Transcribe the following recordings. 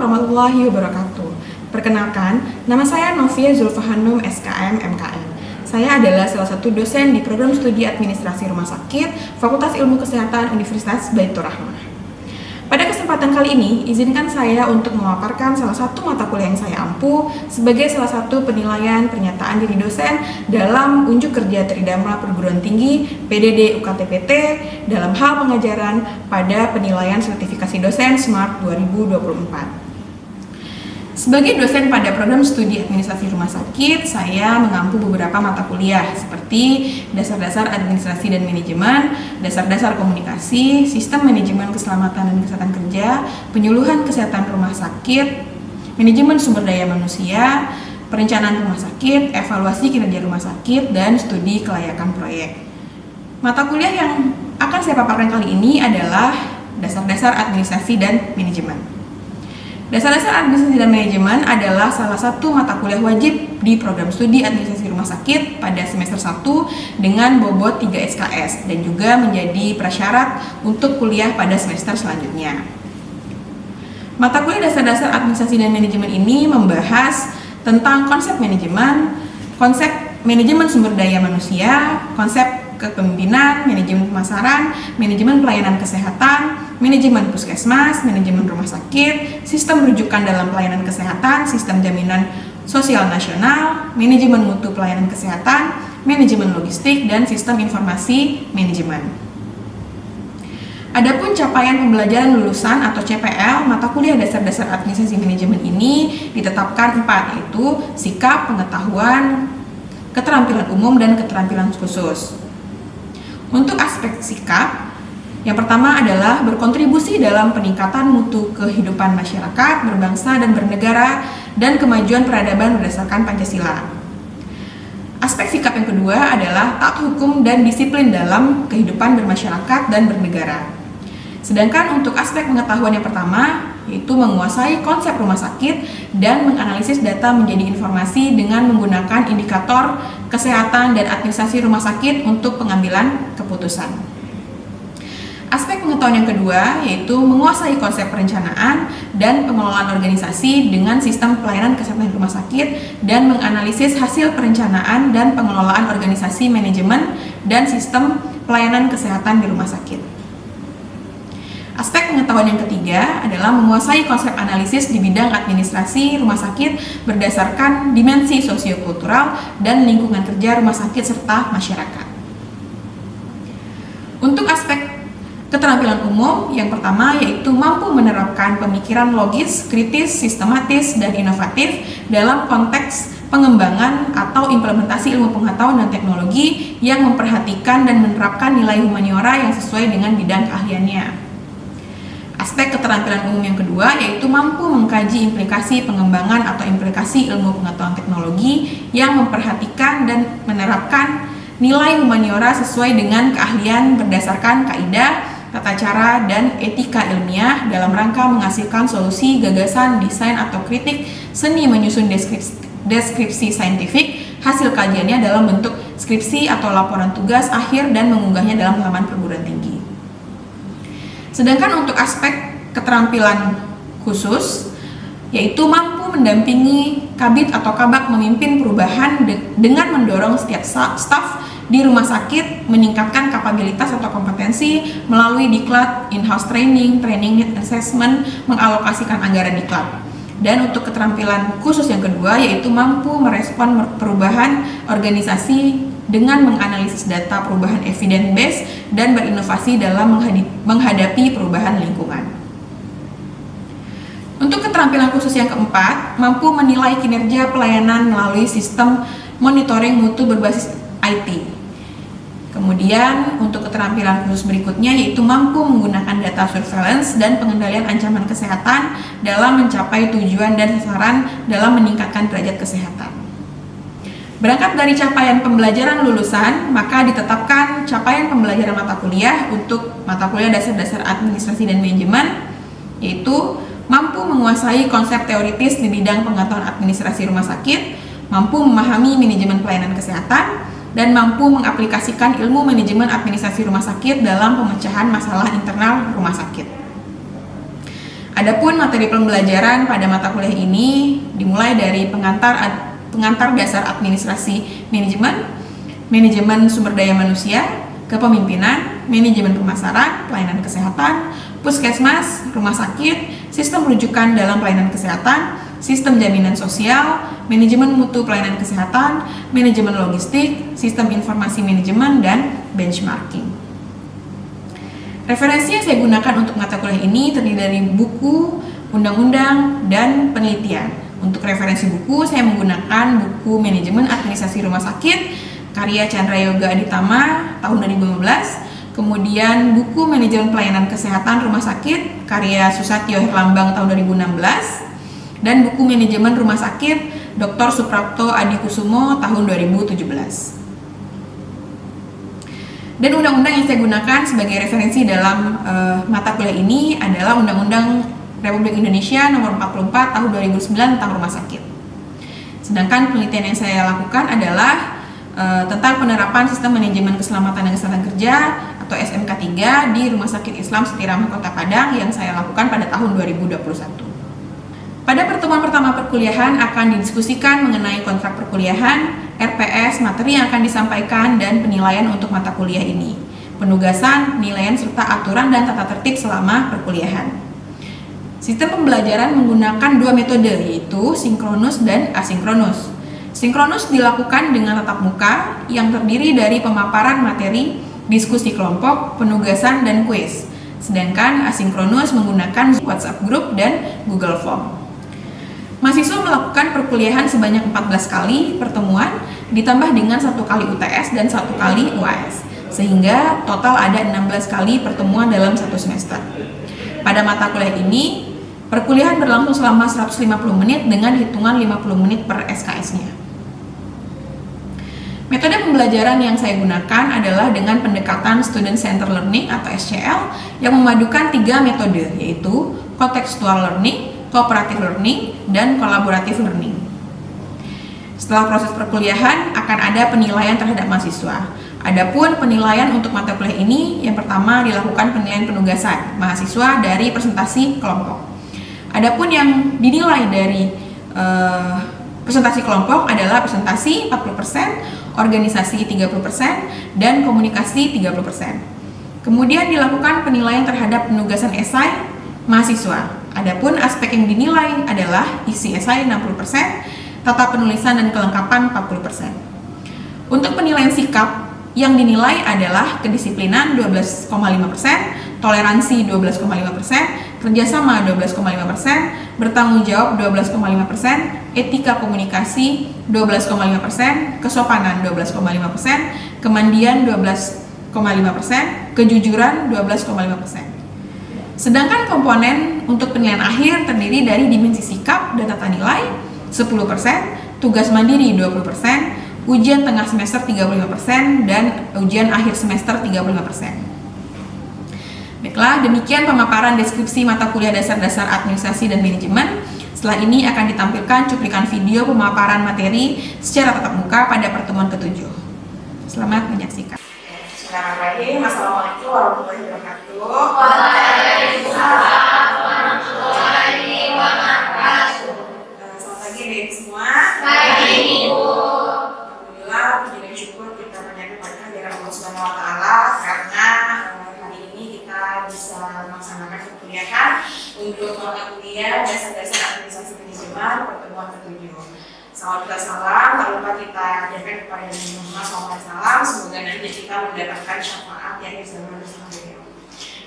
warahmatullahi wabarakatuh. Perkenalkan, nama saya Novia Zulfahanum SKM MKN. Saya adalah salah satu dosen di program studi administrasi rumah sakit Fakultas Ilmu Kesehatan Universitas Baitur Rahmah. Pada kesempatan kali ini, izinkan saya untuk memaparkan salah satu mata kuliah yang saya ampu sebagai salah satu penilaian pernyataan diri dosen dalam unjuk kerja Tridharma Perguruan Tinggi PDD UKTPT dalam hal pengajaran pada penilaian sertifikasi dosen SMART 2024. Sebagai dosen pada program studi administrasi rumah sakit, saya mengampu beberapa mata kuliah seperti dasar-dasar administrasi dan manajemen, dasar-dasar komunikasi, sistem manajemen keselamatan dan kesehatan kerja, penyuluhan kesehatan rumah sakit, manajemen sumber daya manusia, perencanaan rumah sakit, evaluasi kinerja rumah sakit, dan studi kelayakan proyek. Mata kuliah yang akan saya paparkan kali ini adalah dasar-dasar administrasi dan manajemen. Dasar-dasar administrasi dan manajemen adalah salah satu mata kuliah wajib di program studi administrasi rumah sakit pada semester 1 dengan bobot 3 SKS dan juga menjadi prasyarat untuk kuliah pada semester selanjutnya. Mata kuliah dasar-dasar administrasi dan manajemen ini membahas tentang konsep manajemen sumber daya manusia, konsep kepemimpinan, manajemen pemasaran, manajemen pelayanan kesehatan, manajemen puskesmas, manajemen rumah sakit, sistem rujukan dalam pelayanan kesehatan, sistem jaminan sosial nasional, manajemen mutu pelayanan kesehatan, manajemen logistik, dan sistem informasi manajemen. Adapun capaian pembelajaran lulusan atau CPL, mata kuliah dasar-dasar administrasi manajemen ini ditetapkan 4, yaitu sikap, pengetahuan, keterampilan umum, dan keterampilan khusus. Untuk aspek sikap, yang pertama adalah berkontribusi dalam peningkatan mutu kehidupan masyarakat, berbangsa dan bernegara, dan kemajuan peradaban berdasarkan Pancasila. Aspek sikap yang kedua adalah taat hukum dan disiplin dalam kehidupan bermasyarakat dan bernegara. Sedangkan untuk aspek pengetahuan yang pertama, yaitu menguasai konsep rumah sakit dan menganalisis data menjadi informasi dengan menggunakan indikator kesehatan dan administrasi rumah sakit untuk pengambilan keputusan. Aspek pengetahuan yang kedua yaitu menguasai konsep perencanaan dan pengelolaan organisasi dengan sistem pelayanan kesehatan rumah sakit dan menganalisis hasil perencanaan dan pengelolaan organisasi manajemen dan sistem pelayanan kesehatan di rumah sakit. Aspek pengetahuan yang ketiga adalah menguasai konsep analisis di bidang administrasi rumah sakit berdasarkan dimensi sosiokultural dan lingkungan kerja rumah sakit serta masyarakat. Untuk aspek keterampilan umum, yang pertama yaitu mampu menerapkan pemikiran logis, kritis, sistematis, dan inovatif dalam konteks pengembangan atau implementasi ilmu pengetahuan dan teknologi yang memperhatikan dan menerapkan nilai humaniora yang sesuai dengan bidang keahliannya. Aspek keterampilan umum yang kedua yaitu mampu mengkaji implikasi pengembangan atau implikasi ilmu pengetahuan teknologi yang memperhatikan dan menerapkan nilai humaniora sesuai dengan keahlian berdasarkan kaidah, tata cara, dan etika ilmiah dalam rangka menghasilkan solusi, gagasan, desain, atau kritik seni menyusun deskripsi saintifik, hasil kajiannya dalam bentuk skripsi atau laporan tugas akhir dan mengunggahnya dalam laman perguruan tinggi. Sedangkan untuk aspek keterampilan khusus, yaitu mampu mendampingi kabid atau kabak memimpin perubahan dengan mendorong setiap staf di rumah sakit meningkatkan kapabilitas atau kompetensi melalui diklat, in-house training, training need assessment, mengalokasikan anggaran diklat. Dan untuk keterampilan khusus yang kedua, yaitu mampu merespon perubahan organisasi dengan menganalisis data perubahan evidence based dan berinovasi dalam menghadapi perubahan lingkungan. Untuk keterampilan khusus yang keempat, mampu menilai kinerja pelayanan melalui sistem monitoring mutu berbasis IT. Kemudian untuk keterampilan khusus berikutnya yaitu mampu menggunakan data surveillance dan pengendalian ancaman kesehatan dalam mencapai tujuan dan sasaran dalam meningkatkan derajat kesehatan. Berangkat dari capaian pembelajaran lulusan, maka ditetapkan capaian pembelajaran mata kuliah untuk mata kuliah dasar-dasar administrasi dan manajemen, yaitu mampu menguasai konsep teoritis di bidang pengetahuan administrasi rumah sakit, mampu memahami manajemen pelayanan kesehatan, dan mampu mengaplikasikan ilmu manajemen administrasi rumah sakit dalam pemecahan masalah internal rumah sakit. Adapun materi pembelajaran pada mata kuliah ini dimulai dari pengantar dasar administrasi manajemen, manajemen sumber daya manusia, kepemimpinan, manajemen pemasaran, pelayanan kesehatan, puskesmas, rumah sakit, sistem rujukan dalam pelayanan kesehatan, sistem jaminan sosial, manajemen mutu pelayanan kesehatan, manajemen logistik, sistem informasi manajemen, dan benchmarking. Referensi yang saya gunakan untuk mata kuliah ini terdiri dari buku, undang-undang, dan penelitian. Untuk referensi buku, saya menggunakan buku Manajemen Administrasi Rumah Sakit, karya Chandra Yoga Aditama tahun 2015, kemudian buku Manajemen Pelayanan Kesehatan Rumah Sakit, karya Susatyo Herlambang tahun 2016, dan buku Manajemen Rumah Sakit, Dr. Suprapto Adikusumo tahun 2017. Dan undang-undang yang saya gunakan sebagai referensi dalam mata kuliah ini adalah Undang-Undang Republik Indonesia Nomor 44 Tahun 2009 tentang rumah sakit. Sedangkan penelitian yang saya lakukan adalah tentang penerapan sistem manajemen keselamatan dan kesehatan kerja atau SMK 3 di Rumah Sakit Islam Setirama Kota Padang yang saya lakukan pada tahun 2021. Pada pertemuan pertama perkuliahan akan didiskusikan mengenai kontrak perkuliahan, RPS, materi yang akan disampaikan, dan penilaian untuk mata kuliah ini, penugasan, penilaian, serta aturan dan tata tertib selama perkuliahan. Sistem pembelajaran menggunakan dua metode, yaitu sinkronus dan asinkronus. Sinkronus dilakukan dengan tatap muka yang terdiri dari pemaparan materi, diskusi kelompok, penugasan, dan kuis. Sedangkan asinkronus menggunakan WhatsApp group dan Google Form. Mahasiswa melakukan perkuliahan sebanyak 14 kali pertemuan ditambah dengan 1 kali UTS dan 1 kali UAS, sehingga total ada 16 kali pertemuan dalam satu semester. Pada mata kuliah ini, perkuliahan berlangsung selama 150 menit dengan hitungan 50 menit per SKS-nya. Metode pembelajaran yang saya gunakan adalah dengan pendekatan Student Centered Learning atau SCL yang memadukan 3 metode, yaitu Contextual Learning, Cooperative Learning, dan Collaborative Learning. Setelah proses perkuliahan akan ada penilaian terhadap mahasiswa. Adapun penilaian untuk mata kuliah ini, yang pertama dilakukan penilaian penugasan mahasiswa dari presentasi kelompok. Adapun yang dinilai dari presentasi kelompok adalah presentasi 40%, organisasi 30%, dan komunikasi 30%. Kemudian dilakukan penilaian terhadap penugasan esai mahasiswa. Adapun aspek yang dinilai adalah isi esai 60%, tata penulisan dan kelengkapan 40%. Untuk penilaian sikap yang dinilai adalah kedisiplinan 12,5%, toleransi 12,5%, kerjasama 12,5%, bertanggung jawab 12,5%, etika komunikasi 12,5%, kesopanan 12,5%, kemandian 12,5%, kejujuran 12,5%. Sedangkan komponen untuk penilaian akhir terdiri dari dimensi sikap dan tata nilai 10%, tugas mandiri 20%, ujian tengah semester 35%, dan ujian akhir semester 35%. Baiklah, demikian pemaparan deskripsi mata kuliah dasar-dasar administrasi dan manajemen. Setelah ini akan ditampilkan cuplikan video pemaparan materi secara tatap muka pada pertemuan ke-7. Selamat menyaksikan. Bismillahirrahmanirrahim. Assalamualaikum warahmatullahi wabarakatuh. Waalaikumsalam warahmatullahi wabarakatuh. Selamat pagi adik semua. Pagi Ibu. Alhamdulillah, puji dan syukur kita menyembah kepada kehadiran Allah Subhanahu wa taala karena hari ini kita bisa melaksanakan perkuliahan untuk mata kuliah dasar-dasar administrasi manajemen pertemuan ke-7. Salam kita salam, tak lupa kita ajarkan kepada Nabi Muhammad SAW. Semoga nanti kita mendapatkan syafaat yang bersama bersama beliau.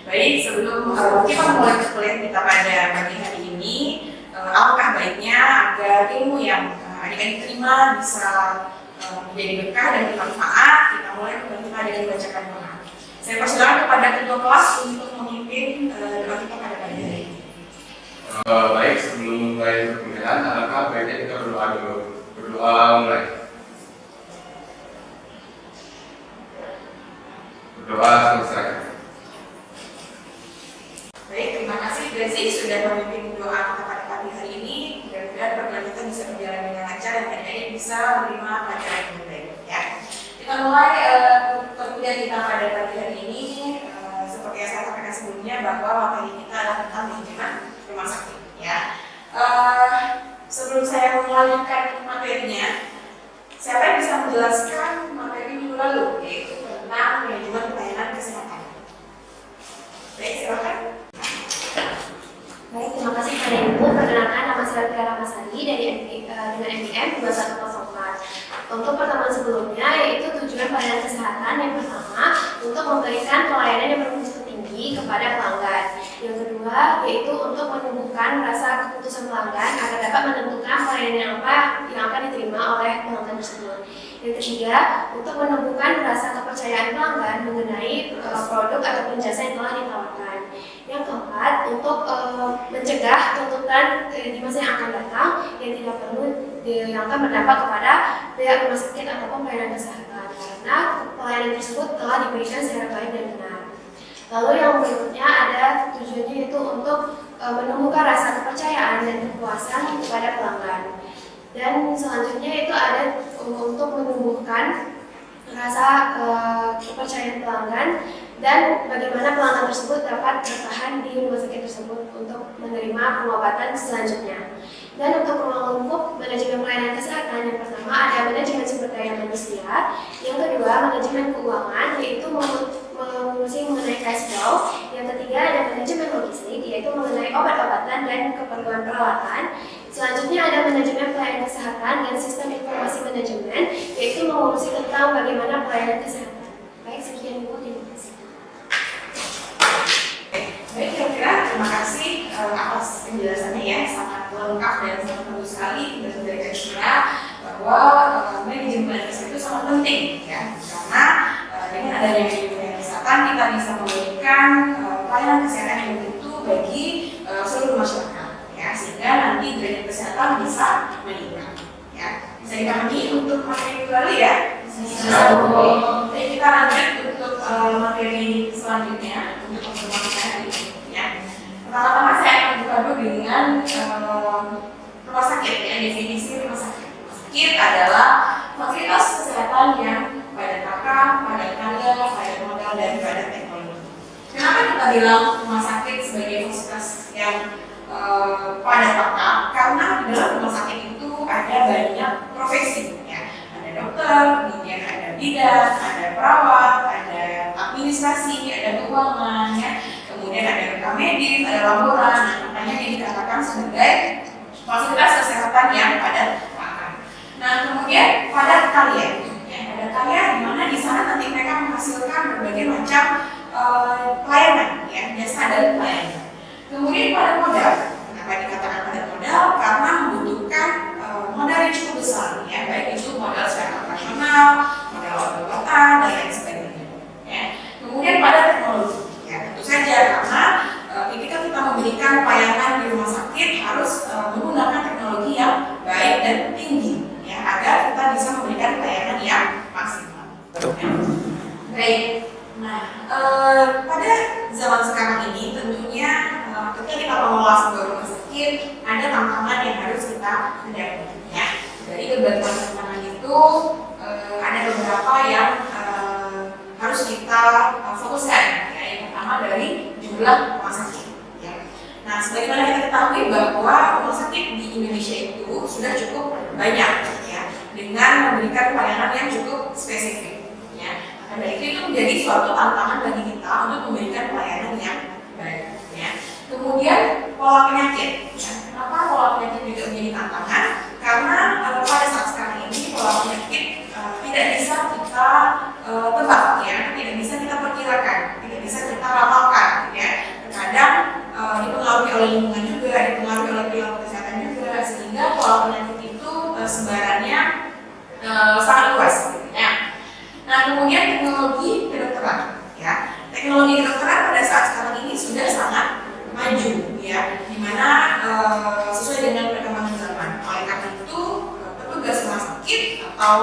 Baik, sebelum kita mulai perkuliahan kita pada pagi hari ini, alangkah baiknya agar ilmu yang adik-adik terima bisa menjadi berkah dan bermanfaat. Kita mulai kita dengan membacakan doa. Saya persilakan kepada ketua kelas untuk memimpin doa kita pada pagi hari ini. Baik, sebelum mulai perkuliahan, alangkah baiknya kita berdoa dulu. Berdoa mulai. Berdoa selesai. Baik, terima kasih Gracie sudah memimpin doa kita pada pagi hari ini. Mudah-mudahan perkuliahan kita bisa berjalan dengan lancar dan adik-adik bisa menerima pelajaran yang baik. Ya, kita mulai perkuliahan kita pada pagi hari ini. Seperti yang saya sampaikan sebelumnya bahwa materi kita adalah tentang manajemen rumah melanjutkan materinya, siapa yang bisa menjelaskan materi minggu lalu, yaitu tentang manajemen pelayanan kesehatan? Baik, silakan. Baik, terima kasih kepada Ibu. Perkenalkan, nama saya Tiara Masari dari dengan MDM 2104. Untuk pertemuan sebelumnya, yaitu tujuan pelayanan kesehatan yang pertama untuk memberikan pelayanan yang bermutu tinggi kepada pelanggan. Yang kedua, yaitu untuk menumbuhkan rasa keputusan pelanggan agar dapat menentukan pelayanan apa yang akan diterima oleh pelanggan tersebut. Yang ketiga, untuk menumbuhkan rasa kepercayaan pelanggan mengenai produk ataupun jasa yang telah ditawarkan. Yang keempat, untuk mencegah tuntutan di masa yang akan datang yang tidak perlu yang akan berdampak kepada pihak rumah sakit ataupun pelayanan kesehatan karena pelayanan tersebut telah diberikan secara baik dan benar. Lalu yang berikutnya ada tujuannya itu untuk menumbuhkan rasa kepercayaan dan kepuasan kepada pelanggan. Dan selanjutnya itu ada untuk menumbuhkan rasa kepercayaan pelanggan dan bagaimana pelanggan tersebut dapat bertahan di rumah sakit tersebut untuk menerima pengobatan selanjutnya. Dan untuk ruang lingkup manajemen pelayanan kesehatan, yang pertama ada manajemen sumber daya manusia, yang kedua manajemen keuangan yaitu mengurusi mengenai cash flow, yang ketiga ada manajemen logistik yaitu mengenai obat-obatan dan keperluan perawatan. Selanjutnya ada manajemen pelayanan kesehatan dan sistem informasi manajemen yaitu mengurusi tentang bagaimana pelayanan kesehatan. Baik, sekian Ibu, terima kasih. Baik, kira-kira terima kasih atas penjelasannya ya, sangat lengkap dan sangat bagus sekali dari Kak bahwa manajemen kesehatan itu sangat penting ya, karena dengan adanya manajemen kesehatan kita bisa memberikan pelayanan kesehatan yang begitu bagi seluruh masyarakat ya, sehingga nanti derajat kesehatan bisa meningkat ya. Bisa dipahami untuk materi minggu lalu ya? Jadi kita lanjut untuk materi selanjutnya untuk pertemuan kita hari ini ya. Pertama-tama saya akan buka dulu dengan rumah sakit ya, definisi rumah sakit. Rumah sakit adalah fasilitas kesehatan yang padat kaka, padat karya, padat modal, dan padat teknologi. Kenapa kita bilang rumah sakit sebagai fasilitas yang padat kaka? Karena di dalam rumah sakit itu ada banyak profesi ya. Ada dokter, kemudian ada bidan, ada perawat, ada administrasi, ada keuangan ya. Kemudian ada rekam medis, ada laboran, makanya ini dikatakan sebagai fasilitas kesehatan yang padat kaka. Nah, kemudian padat karya, ya, padat karya di mana di sana nanti mereka menghasilkan berbagai macam pelayanan, ya, jasa dan pelayanan. Kemudian padat modal, kenapa dikatakan padat modal? Karena membutuhkan modal yang cukup besar, ya, baik itu modal secara operasional, modal obat-obatan dan lain sebagainya. Ya. Kemudian padat teknologi. Ya, tentu saja karena ketika kita memberikan pelayanan di rumah sakit harus menggunakan teknologi yang baik dan tinggi ya, agar kita bisa memberikan pelayanan yang maksimal. Ya. Baik. Nah, pada zaman sekarang ini tentunya ketika kita mengelola sebuah rumah sakit ada tantangan yang harus kita hadapi ya. Dari berbagai tantangan itu ada beberapa yang harus kita fokuskan ya. Yang pertama dari jumlah rumah sakit ya. Nah, sebagaimana kita ketahui bahwa rumah sakit di Indonesia itu sudah cukup banyak ya, dengan memberikan pelayanan yang cukup spesifik ya. Maka dari itu menjadi suatu tantangan bagi kita untuk memberikan pelayanan yang baik ya. Kemudian pola penyakit ya. Kenapa pola penyakit juga menjadi tantangan? Karena pada saat sekarang ini pola penyakit tidak bisa kita tebak ya, tidak bisa kita perkirakan, tidak bisa kita ramalkan ya. Terkadang dipengaruhi oleh lingkungan juga, dipengaruhi oleh perilaku kesehatan juga, sehingga pola penyakit itu sebarannya sangat luas ya. Nah, kemudian teknologi kedokteran ya. Teknologi kedokteran pada saat sekarang ini sudah sangat maju ya, dimana sesuai dengan perkembangan zaman. Oleh karena itu petugas rumah sakit atau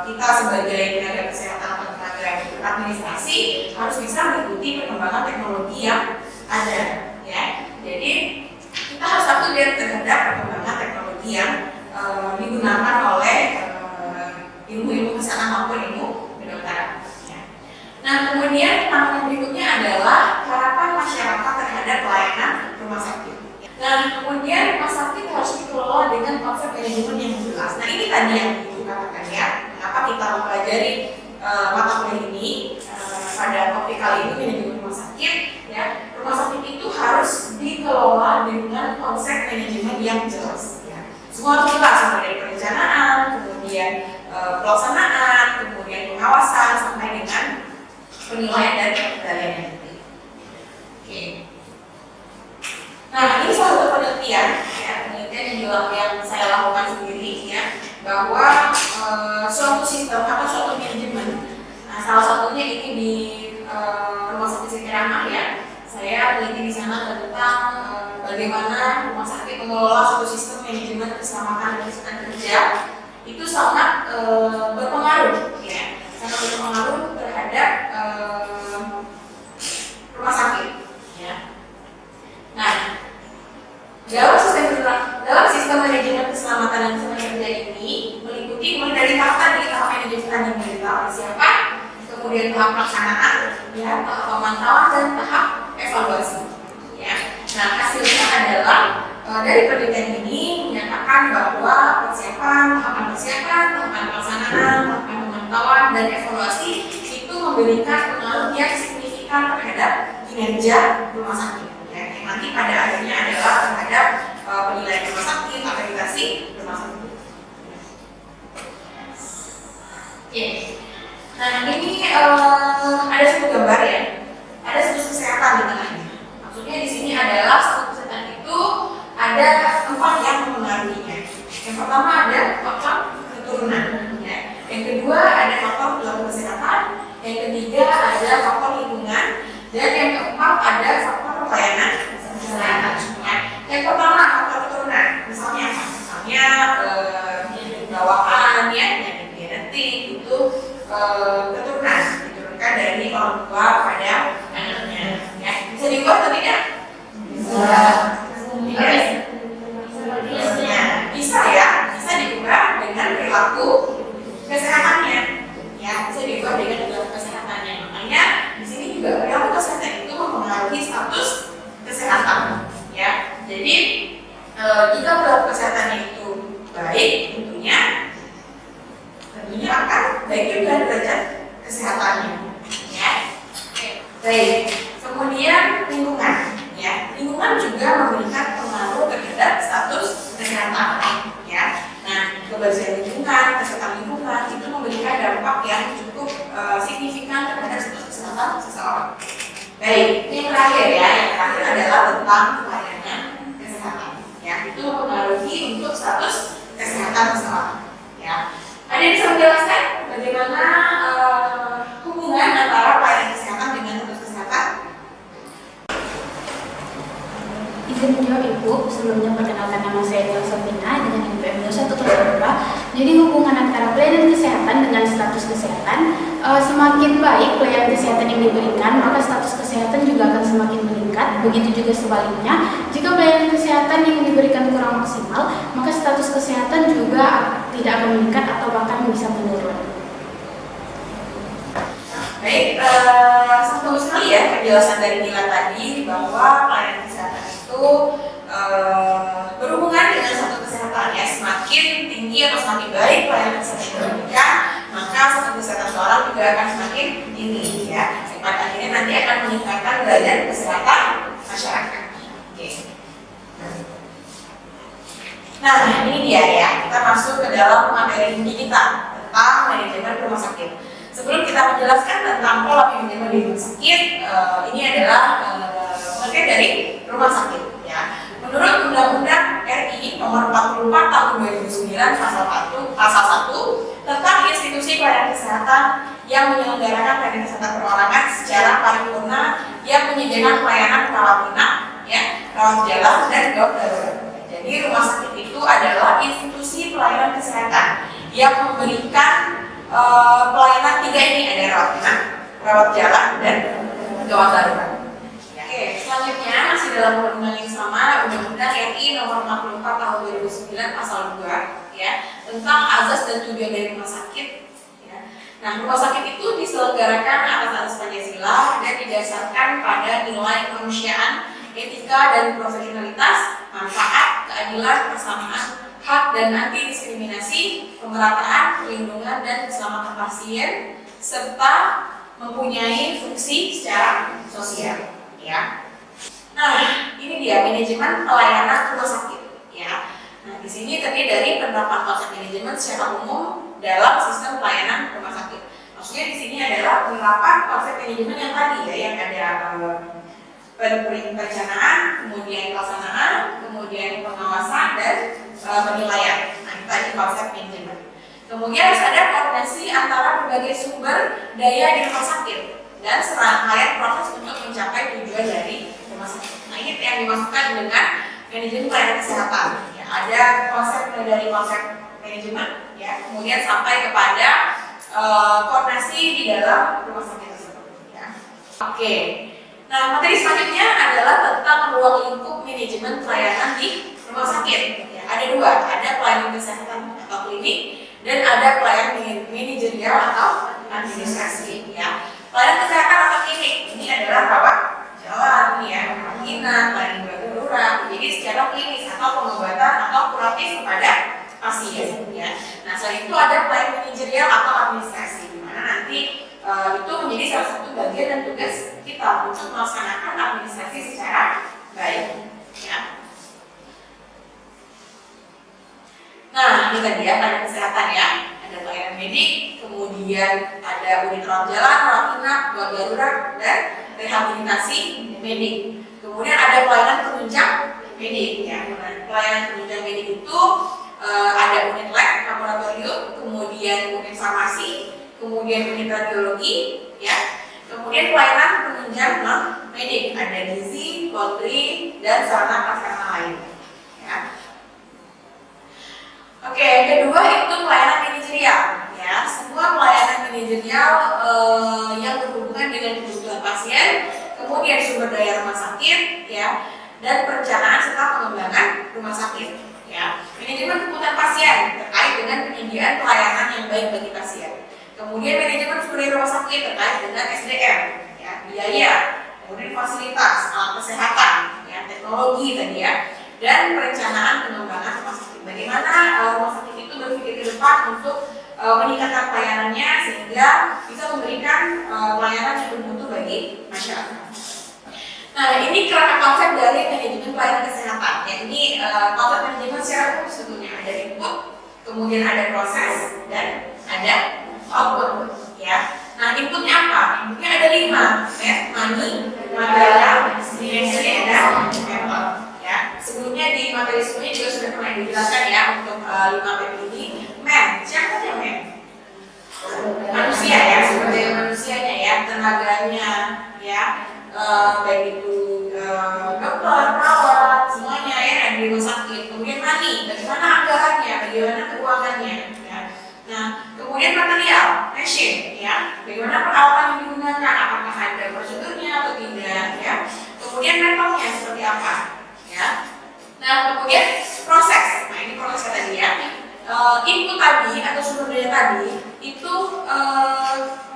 kita sebagai tenaga kesehatan atau tenaga administrasi harus bisa mengikuti perkembangan teknologi yang ada ya. Jadi kita harus up to date terhadap perkembangan teknologi yang digunakan oleh ilmu-ilmu kesehatan maupun ilmu kedokteran ya. Nah, kemudian tantangan berikutnya adalah harapan masyarakat terhadap pelayanan rumah sakit. Nah, kemudian rumah sakit harus dikelola dikelola dengan konsep manajemen yang jelas. Nah ini tadi yang Ibu katakan ya, kenapa kita mempelajari mata kuliah ini pada topik kali ini manajemen rumah sakit ya. Rumah sakit itu harus dikelola dengan konsep manajemen yang jelas ya. Semua harus jelas, mulai dari perencanaan, kemudian pelaksanaan, kemudian pengawasan sampai dengan penilaian dan pengendalian. Oke. Nah, ini salah satu penelitian ya, yang saya lakukan sendiri ya, bahwa suatu sistem atau suatu manajemen, nah, salah satunya ini di Rumah Sakit Siti Rahmah ya. Saya teliti di sana tentang bagaimana rumah sakit mengelola suatu sistem manajemen keselamatan dan kesehatan kerja itu sangat berpengaruh ya, sangat berpengaruh terhadap rumah sakit ya. Nah, dalam sistem manajemen keselamatan dan kesehatan kerja ini meliputi mulai dari tahap tadi, tahap manajemen tadi, dari tahap persiapan, kemudian tahap pelaksanaan, ya, tahap pemantauan dan tahap evaluasi. Ya. Nah, hasilnya adalah dari penelitian ini menyatakan bahwa tahapan persiapan, tahapan pelaksanaan, tahapan pemantauan dan evaluasi itu memberikan pengaruh yang signifikan terhadap kinerja rumah sakit. Yang nanti pada akhirnya adalah terhadap penilaian rumah sakit, akreditasi rumah sakit. Oke. Nah ini ada satu gambar ya, ada situs kesehatan di tengahnya. Maksudnya di sini adalah situs kesehatan itu ada 4 yang mempengaruhinya. Yang pertama ada faktor keturunan, ya. Yang kedua ada faktor perilaku kesehatan, yang ketiga ada faktor lingkungan, dan yang keempat ada faktor pelayanan kesehatan. Ya. Yang pertama faktor keturunan, misalnya apa? Misalnya bawaan, ya, penyakit genetik itu keturunan, diturunkan dari orang tua pada anaknya. Ya. Bisa diubah atau tidak? Bisa. Bisa ya, bisa diubah dengan perilaku kesehatannya. Ya, bisa diubah dengan perilaku kesehatannya. Makanya di sini juga perilaku kesehatan itu mempengaruhi status kesehatan. Ya, jadi jika perilaku kesehatannya itu baik, tentunya akan baik juga derajat kesehatannya. Ya, baik. Kemudian lingkungan. Ya, lingkungan juga memberikan pengaruh terhadap status kesehatan. Ya, nah kebersihan lingkungan, kesehatan lingkungan itu memberikan dampak yang cukup signifikan terhadap status kesehatan seseorang. Baik, ini yang terakhir ya. Yang terakhir adalah tentang pelayanan kesehatan. Ya, itu mempengaruhi untuk status kesehatan seseorang. Ya, ada yang bisa menjelaskan bagaimana hubungan antara pelayanan kesehatan dengan status kesehatan? Izin menjawab Ibu, sebelumnya perkenalkan nama saya Tia Sofina dengan NPM 2102. Jadi hubungan antara pelayanan kesehatan dengan status kesehatan, semakin baik pelayanan kesehatan yang diberikan, maka status kesehatan juga akan semakin meningkat. Begitu juga sebaliknya, jika pelayanan kesehatan yang diberikan kurang maksimal, maka status kesehatan juga tidak akan meningkat atau bahkan bisa menurun. Baik, sentuh sekali ya penjelasan dari Nila tadi bahwa pelayanan kesehatan itu berhubungan dengan satu kesehatan ya. Semakin tinggi atau semakin baik pelayanan kesehatan yang diberikan, maka satu kesehatan seseorang juga akan semakin tinggi ya. Pada akhirnya nanti akan meningkatkan derajat kesehatan masyarakat. Oke. Nah ini dia ya, kita masuk ke dalam materi inti kita tentang manajemen rumah sakit. Sebelum kita menjelaskan tentang pola manajemen di rumah sakit, ini adalah pengertian dari rumah sakit. Ya. Menurut Undang-Undang RI Nomor 44 Tahun 2009 Pasal 1 tentang institusi pelayanan kesehatan yang menyelenggarakan pelayanan kesehatan perorangan secara paripurna yang menyediakan pelayanan rawat inap, ya, rawat jalan dan gawat darurat. Jadi rumah sakit itu adalah institusi pelayanan kesehatan yang memberikan pelayanan 3 ini, ada rawat inap, rawat jalan dan gawat darurat. Oke, selanjutnya masih dalam undang-undang yang sama, Undang-Undang RI Nomor 44 Tahun 2009 Pasal 2 ya, tentang azas dan tujuan dari rumah sakit ya. Nah, rumah sakit itu diselenggarakan atas asas Pancasila dan didasarkan pada nilai kemanusiaan, etika dan profesionalitas, manfaat, keadilan, kesamaan hak dan anti diskriminasi, pemerataan, perlindungan dan keselamatan pasien, serta mempunyai fungsi secara sosial. Ya. Nah, ini dia manajemen pelayanan rumah sakit. Ya. Nah, di sini terdiri dari penerapan konsep manajemen secara umum dalam sistem pelayanan rumah sakit. Maksudnya di sini adalah penerapan konsep manajemen yang tadi ya, yang ada perencanaan, kemudian pelaksanaan, kemudian pengawasan dan penilaian. Nah, itu tadi konsep manajemen. Kemudian harus ada koordinasi antara berbagai sumber daya di rumah sakit dan serangkaian proses untuk mencapai tujuan dari rumah sakit. Nah, ini yang dimaksudkan dengan manajemen pelayanan kesehatan. Ya, ada konsep dari konsep manajemen, ya, kemudian sampai kepada koordinasi di dalam rumah sakit tersebut. Ya. Oke. Nah, materi selanjutnya adalah tentang ruang lingkup manajemen pelayanan di rumah sakit. Ya, ada dua, ada pelayanan kesehatan atau klinik dan ada pelayanan manajerial atau administrasi. Ya, pelayanan kesehatan atau klinik ini adalah rawat jalan, ya, inap, pelayanan darurat. Jadi secara klinis atau pengobatan atau kuratif kepada pasien. Ya. Nah, selain itu ada pelayanan manajerial atau administrasi, di mana nanti itu menjadi salah satu bagian dan tugas kita untuk melaksanakan administrasi secara baik. Ya. Nah, ini tadi ya pelayanan kesehatan ya. Ada pelayanan medik, kemudian ada unit rawat jalan, rawat inap, gawat darurat, dan rehabilitasi medik. Kemudian ada pelayanan penunjang medik ya. Pelayanan penunjang medik itu ada unit lab, laboratorium, kemudian unit farmasi, kemudian unit radiologi, ya. Kemudian pelayanan penunjang non medik, ada gizi, poultry, dan sarana prasarana lain. Ya. Oke, kedua itu pelayanan manajerial. Ya, semua pelayanan manajerial yang berhubungan dengan kebutuhan pasien, kemudian sumber daya rumah sakit, ya, dan perencanaan serta pengembangan rumah sakit. Ya, manajemen kebutuhan pasien terkait dengan penyediaan pelayanan yang baik bagi pasien. Kemudian manajemen sumber daya rumah sakit terkait dengan SDM, ya, biaya, kemudian fasilitas, alat kesehatan, ya, teknologi tadi ya, dan perencanaan pengembangan rumah sakit. Bagaimana rumah sakit itu berpikir ke depan untuk meningkatkan pelayanannya sehingga bisa memberikan pelayanan yang bermutu bagi masyarakat. Nah, ini kerangka konsep dari manajemen pelayanan kesehatan. Ya, ini konsep manajemen secara umum sebetulnya ada input, kemudian ada proses, dan ada output. Ya. Nah, inputnya apa? Inputnya ada 5, money, material, dimensi, dan method. Ya. Sebelumnya di materi sebelumnya juga sudah pernah dijelaskan ya untuk 5 P ini. Siapa yang manusia ya, sumber daya manusianya ya, tenaganya ya. Baik itu dokter, perawat, semuanya ya di rumah sakit. Kemudian money, bagaimana anggarannya, bagaimana keuangannya. Ya. Nah, kemudian material, machine, ya, bagaimana peralatan yang digunakan, apakah ada prosedurnya atau tidak, ya. Kemudian metodenya seperti apa, ya. Nah, kemudian proses. Nah, ini prosesnya tadi ya. Input tadi atau sumber daya tadi itu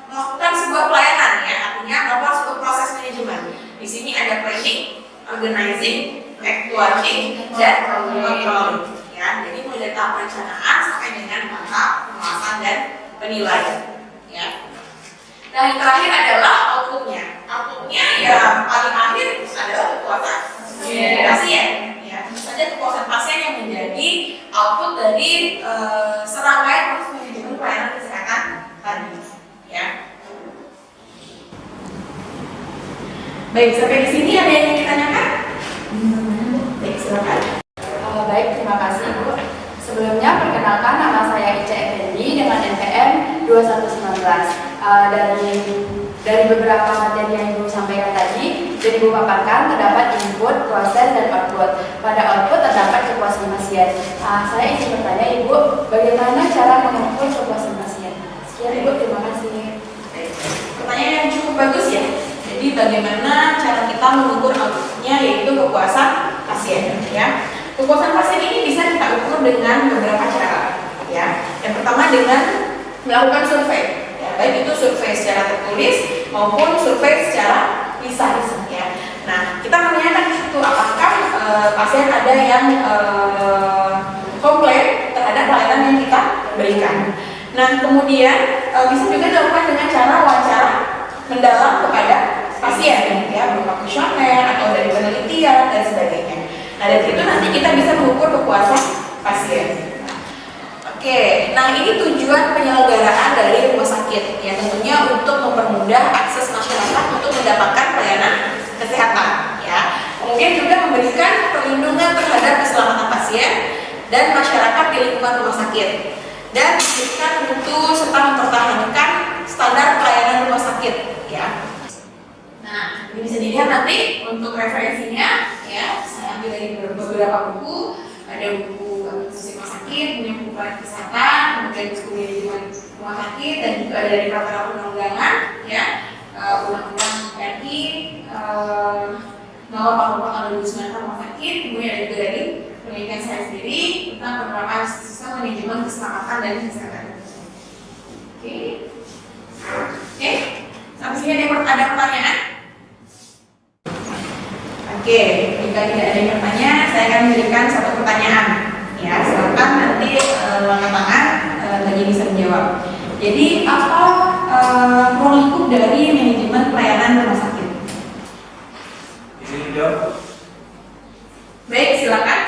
melakukan sebuah pelayanan ya, artinya melakukan sebuah proses manajemen. Di sini ada planning, organizing, actuating, dan controlling. Ya, jadi mulai dari tahap perencanaan sampai dengan tahap pengawasan dan penilaian. Ya. Nah, yang terakhir adalah outputnya. Outputnya ya paling akhir adalah kepuasan pasien. Ya, tentu saja kepuasan pasien yang menjadi output dari serangkaian proses manajemen pelayanan kesehatan tadi. Ya. Baik, sampai di sini ada yang ingin ditanyakan? Baik, silakan. Baik, terima kasih Bu. Sebelumnya perkenalkan nama saya Ica Effendi dengan NPM 2119. Dari beberapa materi yang Ibu sampaikan tadi, jadi Ibu paparkan terdapat input, proses, dan output. Pada output terdapat kepuasan pasien. Saya ingin bertanya Ibu, bagaimana cara mengukur kepuasan pasien? Sekian Ibu, terima kasih. Pertanyaan yang cukup bagus ya. Jadi bagaimana cara kita mengukur outputnya, yaitu kepuasan pasien. Ya, kepuasan pasien ini bisa kita ukur dengan beberapa cara. Ya, yang pertama dengan melakukan survei. Ya, baik itu survei secara tertulis maupun survei secara lisan. Ya, nah kita menanyakan di situ apakah pasien ada yang komplain Nah, kemudian bisa juga dilakukan dengan cara wawancara mendalam kepada pasien, ya, berupa kuesioner atau dari penelitian dan sebagainya. Nah, dari itu nanti kita bisa mengukur kepuasan pasien. Oke, nah ini tujuan penyelenggaraan dari rumah sakit, ya tentunya untuk mempermudah akses masyarakat untuk mendapatkan pelayanan kesehatan, ya. Kemudian juga memberikan perlindungan terhadap keselamatan pasien dan masyarakat di lingkungan rumah sakit, dan memberikan mutu serta mempertahankan standar pelayanan rumah sakit, ya. Nah, ini bisa dilihat nanti untuk referensinya, ya. Saya ambil dari beberapa buku, ada buku administrasi rumah sakit, kemudian buku pelayanan kesehatan, kemudian buku manajemen rumah sakit, dan juga ada dari peraturan perundang-undangan, ya, undang-undang RI nomor 44 tahun 2009 rumah sakit, kemudian ada juga dari penelitian saya sendiri tentang penerapan sistem manajemen keselamatan dan kesehatan. Oke, sampai sini ada pertanyaan? Oke, jika tidak ada yang bertanya, saya akan memberikan satu pertanyaan. Ya, silakan nanti angkat tangan bagi bisa menjawab. Jadi, apa ruang lingkup dari manajemen pelayanan rumah sakit? Izin menjawab. Baik, silakan.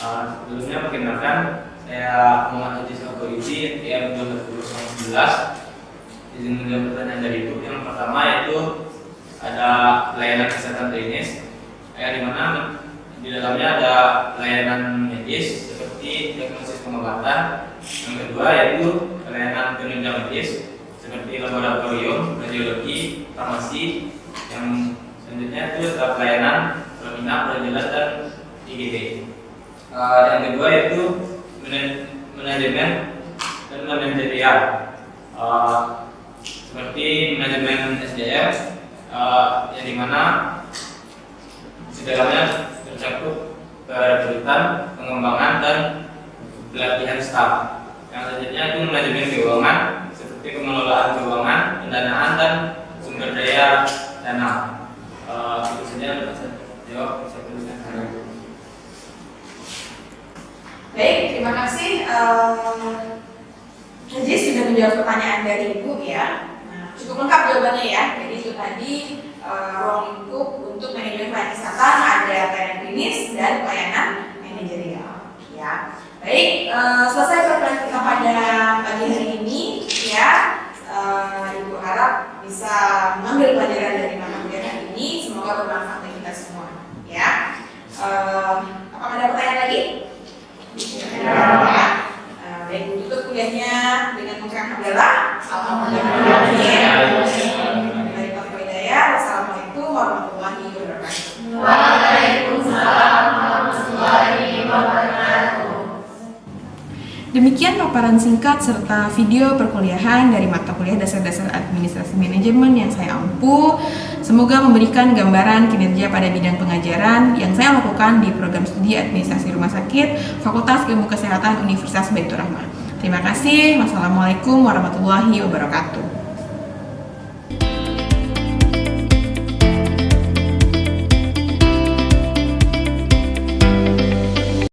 Sebelumnya perkenalkan, saya Muhammad Haji Sakuriti, IM 2019. Izin menjawab pertanyaan dari Ibu. Yang pertama yaitu ada pelayanan kesehatan klinis, yang dimana di dalamnya ada pelayanan medis seperti diagnosis pengobatan. Yang kedua yaitu pelayanan penunjang medis seperti laboratorium, radiologi, farmasi. Yang selanjutnya itu ada pelayanan pembina, perjalanan dan IGD. Yang kedua yaitu manajemen dan manajerial, seperti manajemen SDM, yang dimana di dalamnya tercakup perekrutan, pengembangan dan pelatihan staf. Yang selanjutnya itu manajemen keuangan seperti pengelolaan keuangan, pendanaan dan sumber daya dana. Itu saja dapat saya jawab. Saya tuliskan. Baik, terima kasih. Haji sudah menjawab pertanyaan dari Ibu, ya. Nah, cukup lengkap jawabannya, ya. Jadi itu tadi ruang lingkup untuk manajemen pelayanan kesehatan ada pelayanan klinis dan pelayanan manajerial, ya. Baik, selesai pertemuan kita pada pagi hari ini, ya. Ibu harap bisa mengambil pelajaran dari mata kuliah hari ini. Semoga bermanfaat bagi kita semua, ya. Apakah ada pertanyaan lagi? Ya. Baik, tutup kuliahnya dengan mengucapkan hamdalah. Wassalamualaikum warahmatullahi wabarakatuh. Waalaikumsalam warahmatullahi wabarakatuh. Demikian paparan singkat serta video perkuliahan dari mata kuliah dasar-dasar administrasi manajemen yang saya ampu. Semoga memberikan gambaran kinerja pada bidang pengajaran yang saya lakukan di program studi administrasi rumah sakit Fakultas Ilmu Kesehatan Universitas Baitur Rahmah. Terima kasih. Wassalamualaikum warahmatullahi wabarakatuh.